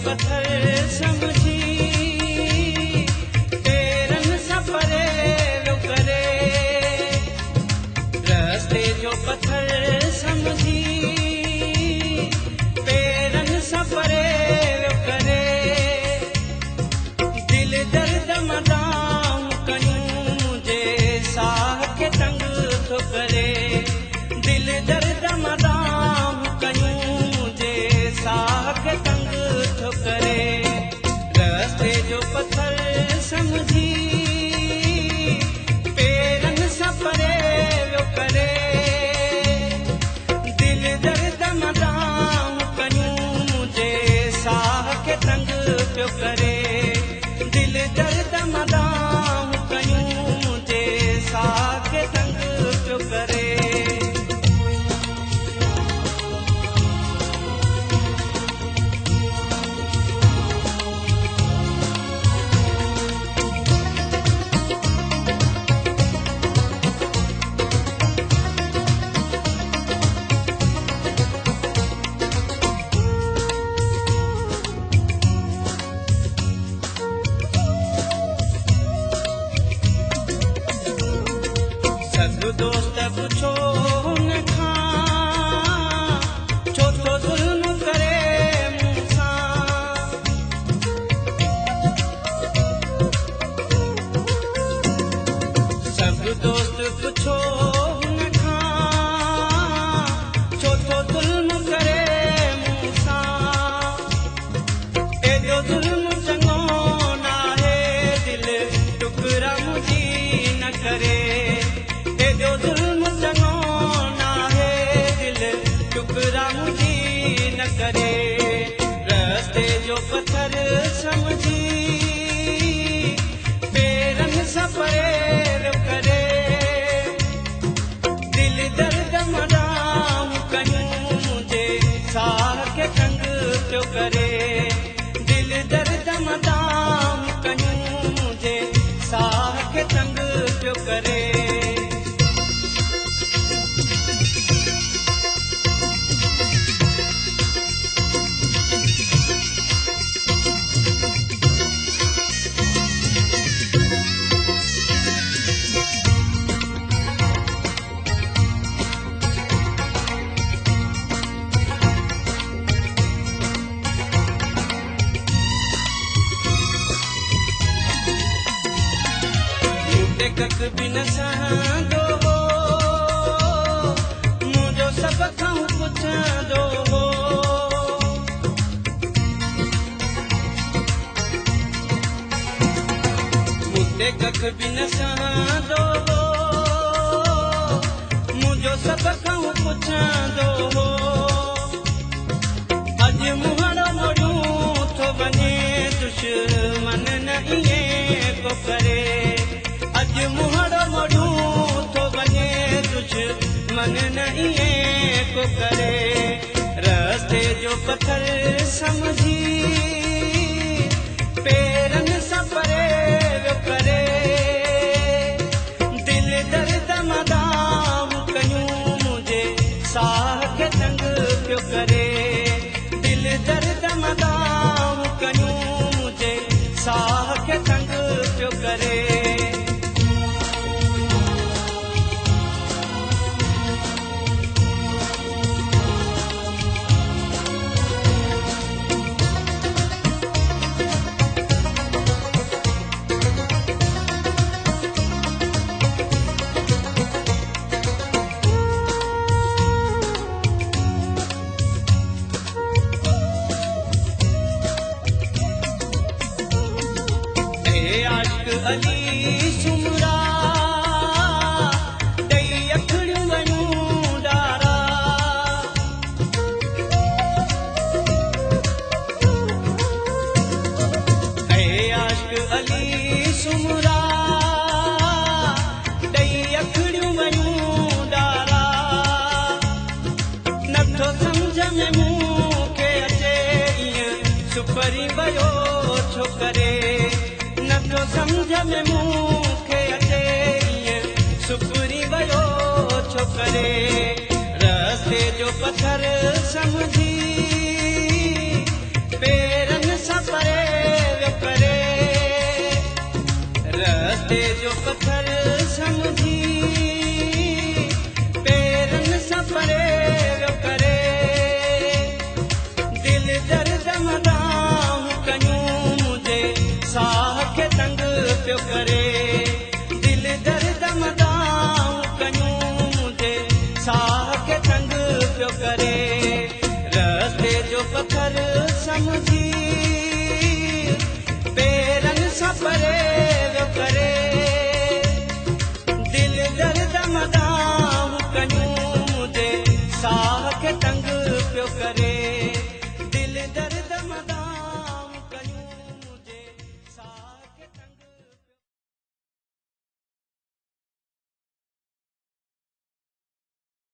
पत्थर समझी तेरन सपरे लो करे रास्ते जो पत्थर समझी तेरन सपरे लो करे दिल दर्द मदाम कयूं मुझे साह के तंग तो करे दिल दर्द मदाम कयूं मुझे साह के तंग तो करे रास्ते जो पत्थर समझी पेरन सपरे लो करे दिल दर्द मदाम कयूं मुझे साह के तंग तो करे दिल दर्द मदाम कयूं मुझे साह के तंग तो करे दोस्त पूछो न खां छो तो जुल्म करे मूंसा सब दोस्त पूछो न खां छो तो जुल्म करे मूंसा एजो जुल्म चङो नाहे दिल टुकड़ा मुझी न करे जो जुल्म चङो नाहे दिल टुकड़ा मुझी न करे रास्ते जो पत्थर समझी पेरन सपरे लो करे दिल दर्द मदाम कयूं मुझे साह के तंग तो करे दिल दर्द मदाम कयूं मुझे साह के तंग तो करे कक भी न सहंदो हो मुझो सब खां पुछंदो हो मुझे कक भी न सहंदो हो मुझो सब खां पुछंदो हो अॼु मुहड़ो मोड़ियूं थो वञे दुश्मन न इएं को करे अॼु मुहड़ो मोड़ियूं थो वञे दुश्मन न इएं को करे रास्ते जो पत्थर समझी पेरन सपरे लो करे दिल दर्द मदाम कयूं मुझे साह के तंग पियो करे दिल दर्द मदाम कयूं मुझे साह के तंग पियो करे अली सुमरा दई अखड़ियूं वञूं डारा ऐ आशिक़ अली सुमरा दई अखड़ियूं वञूं डारा नथो सम्झ में मूंखे अचे ईअं सुपरी वियो छो करे नथो सम्झ में मूंखे अचे ईअं सुपरी वियो छो करे रास्ते जो पत्थर समझी पेरन पियो करे रस्ते जो पत्थर समझी पेरनि सां परे